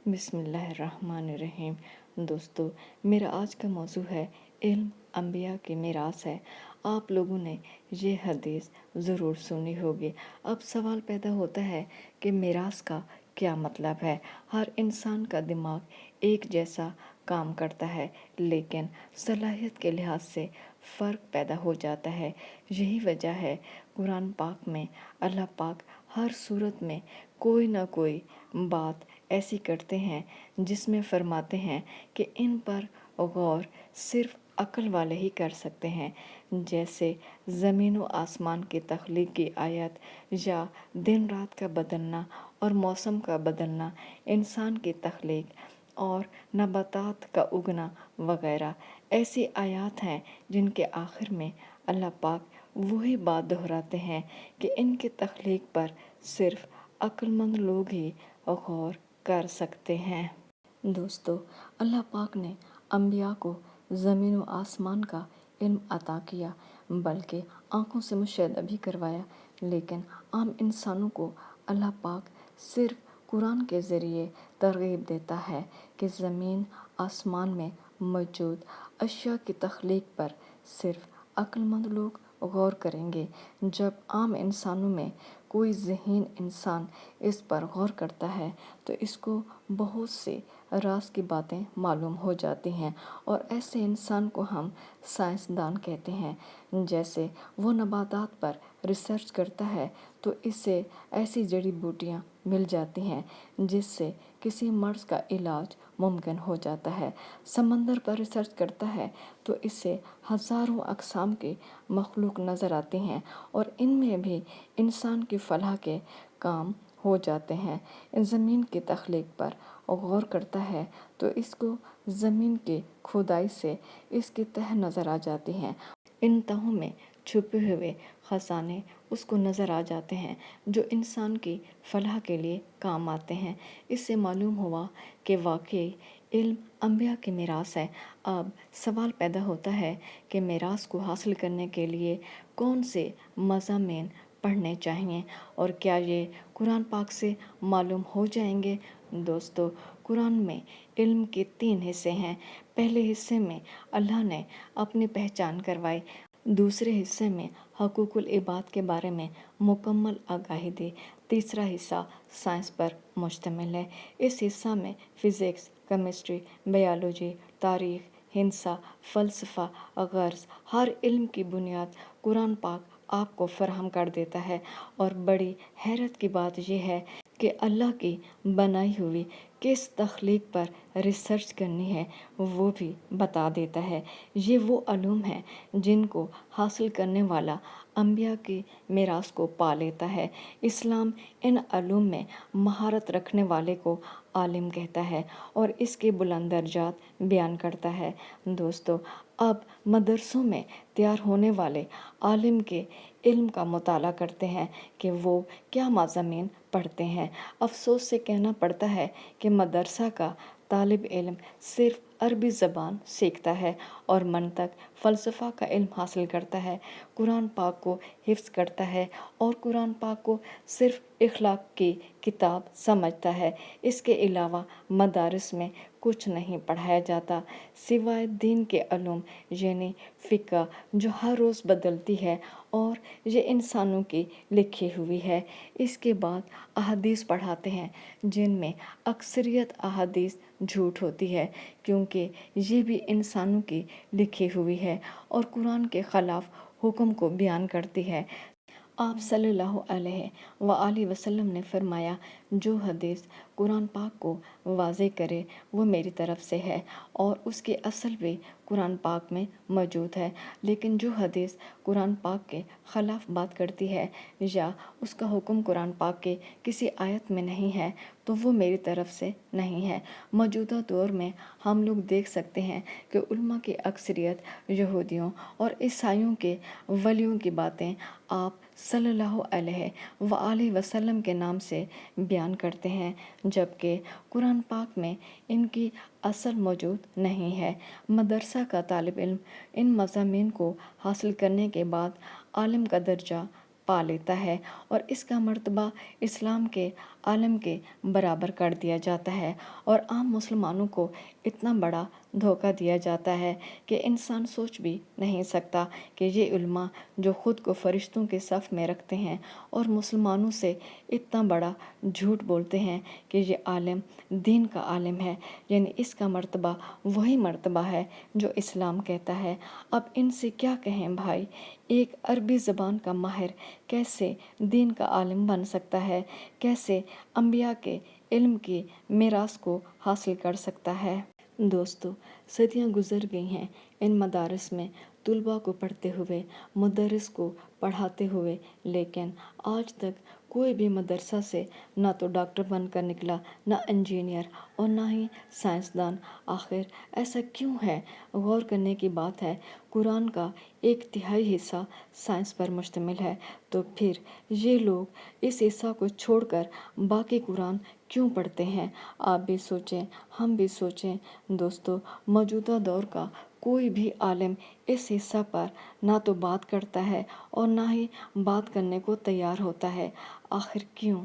بسم اللہ الرحمن الرحیم۔ دوستو، میرا آج کا موضوع ہے علم انبیاء کی میراث ہے۔ آپ لوگوں نے یہ حدیث ضرور سنی ہوگی۔ اب سوال پیدا ہوتا ہے کہ میراث کا کیا مطلب ہے؟ ہر انسان کا دماغ ایک جیسا کام کرتا ہے، لیکن صلاحیت کے لحاظ سے فرق پیدا ہو جاتا ہے۔ یہی وجہ ہے قرآن پاک میں اللہ پاک ہر صورت میں کوئی نہ کوئی بات ایسی کرتے ہیں جس میں فرماتے ہیں کہ ان پر غور صرف عقل والے ہی کر سکتے ہیں، جیسے زمین و آسمان کی تخلیق کی آیت، یا دن رات کا بدلنا اور موسم کا بدلنا، انسان کی تخلیق اور نباتات کا اگنا وغیرہ۔ ایسی آیات ہیں جن کے آخر میں اللہ پاک وہی بات دہراتے ہیں کہ ان کی تخلیق پر صرف عقل مند لوگ ہی غور کر سکتے ہیں۔ دوستو، اللہ پاک نے انبیاء کو زمین و آسمان کا علم عطا کیا، بلکہ آنکھوں سے مشاہدہ بھی کروایا، لیکن عام انسانوں کو اللہ پاک صرف قرآن کے ذریعے ترغیب دیتا ہے کہ زمین آسمان میں موجود اشیاء کی تخلیق پر صرف عقل مند لوگ غور کریں گے۔ جب عام انسانوں میں کوئی ذہین انسان اس پر غور کرتا ہے تو اس کو بہت سے راز کی باتیں معلوم ہو جاتی ہیں، اور ایسے انسان کو ہم سائنسدان کہتے ہیں۔ جیسے وہ نباتات پر ریسرچ کرتا ہے تو اسے ایسی جڑی بوٹیاں مل جاتی ہیں جس سے کسی مرض کا علاج ممکن ہو جاتا ہے۔ سمندر پر ریسرچ کرتا ہے تو اسے ہزاروں اقسام کی مخلوق نظر آتی ہیں، اور ان میں بھی انسان کی فلاح کے کام ہو جاتے ہیں۔ زمین کی تخلیق پر غور کرتا ہے تو اس کو زمین کی کھدائی سے اس کی تہ نظر آ جاتی ہیں۔ ان تہوں میں چھپے ہوئے خزانے اس کو نظر آ جاتے ہیں جو انسان کی فلاح کے لیے کام آتے ہیں۔ اس سے معلوم ہوا کہ واقعی علم انبیاء کی میراث ہے۔ اب سوال پیدا ہوتا ہے کہ میراث کو حاصل کرنے کے لیے کون سے مضامین پڑھنے چاہیے، اور کیا یہ قرآن پاک سے معلوم ہو جائیں گے؟ دوستو، قرآن میں علم کے 3 حصے ہیں۔ پہلے حصے میں اللہ نے اپنی پہچان کروائی، دوسرے حصے میں حقوق العباد کے بارے میں مکمل آگاہی دی، تیسرا حصہ سائنس پر مشتمل ہے۔ اس حصہ میں فزکس، کیمسٹری، بائیولوجی، تاریخ، ہندسہ، فلسفہ، غرض ہر علم کی بنیاد قرآن پاک آپ کو فراہم کر دیتا ہے، اور بڑی حیرت کی بات یہ ہے کہ اللہ کی بنائی ہوئی کس تخلیق پر ریسرچ کرنی ہے وہ بھی بتا دیتا ہے۔ یہ وہ علوم ہیں جن کو حاصل کرنے والا انبیاء کی میراث کو پا لیتا ہے۔ اسلام ان علوم میں مہارت رکھنے والے کو عالم کہتا ہے اور اس کے بلند درجات بیان کرتا ہے۔ دوستو، اب مدرسوں میں تیار ہونے والے عالم کے علم کا مطالعہ کرتے ہیں کہ وہ کیا مضامین پڑھتے ہیں۔ افسوس سے کہنا پڑتا ہے کہ مدرسہ کا طالب علم صرف عربی زبان سیکھتا ہے اور منطق، فلسفہ کا علم حاصل کرتا ہے، قرآن پاک کو حفظ کرتا ہے اور قرآن پاک کو صرف اخلاق کی کتاب سمجھتا ہے۔ اس کے علاوہ مدارس میں کچھ نہیں پڑھایا جاتا سوائے دین کے علوم، یعنی فقہ، جو ہر روز بدلتی ہے اور یہ انسانوں کی لکھی ہوئی ہے۔ اس کے بعد احادیث پڑھاتے ہیں جن میں اکثریت احادیث جھوٹ ہوتی ہے، کیونکہ یہ بھی انسانوں کی لکھی ہوئی ہے اور قرآن کے خلاف حکم کو بیان کرتی ہے۔ آپ صلی اللہ علیہ وآلہ وسلم نے فرمایا، جو حدیث قرآن پاک کو واضح کرے وہ میری طرف سے ہے، اور اس کی اصل بھی قرآن پاک میں موجود ہے، لیکن جو حدیث قرآن پاک کے خلاف بات کرتی ہے یا اس کا حکم قرآن پاک کے کسی آیت میں نہیں ہے تو وہ میری طرف سے نہیں ہے۔ موجودہ دور میں ہم لوگ دیکھ سکتے ہیں کہ علماء کی اکثریت یہودیوں اور عیسائیوں کے ولیوں کی باتیں آپ صلی اللہ علیہ وآلہ وسلم کے نام سے بیان کرتے ہیں، جبکہ قرآن پاک میں ان کی اصل موجود نہیں ہے۔ مدرسہ کا طالب علم ان مضامین کو حاصل کرنے کے بعد عالم کا درجہ پا لیتا ہے اور اس کا مرتبہ اسلام کے عالم کے برابر کر دیا جاتا ہے، اور عام مسلمانوں کو اتنا بڑا دھوکہ دیا جاتا ہے کہ انسان سوچ بھی نہیں سکتا کہ یہ علماء جو خود کو فرشتوں کے صف میں رکھتے ہیں اور مسلمانوں سے اتنا بڑا جھوٹ بولتے ہیں کہ یہ عالم دین کا عالم ہے، یعنی اس کا مرتبہ وہی مرتبہ ہے جو اسلام کہتا ہے۔ اب ان سے کیا کہیں بھائی، ایک عربی زبان کا ماہر کیسے دین کا عالم بن سکتا ہے، کیسے انبیاء کے علم کی میراث کو حاصل کر سکتا ہے؟ دوستو، صدیاں گزر گئی ہیں ان مدارس میں طلباء کو پڑھتے ہوئے، مدرس کو پڑھاتے ہوئے، لیکن آج تک کوئی بھی مدرسہ سے نہ تو ڈاکٹر بن کر نکلا، نہ انجینئر، اور نہ ہی سائنسدان۔ آخر ایسا کیوں ہے؟ غور کرنے کی بات ہے۔ قرآن کا 1/3 حصہ سائنس پر مشتمل ہے، تو پھر یہ لوگ اس حصہ کو چھوڑ کر باقی قرآن کیوں پڑھتے ہیں؟ آپ بھی سوچیں، ہم بھی سوچیں۔ دوستو، موجودہ دور کا کوئی بھی عالم اس حصہ پر نہ تو بات کرتا ہے اور نہ ہی بات کرنے کو تیار ہوتا ہے۔ آخر کیوں؟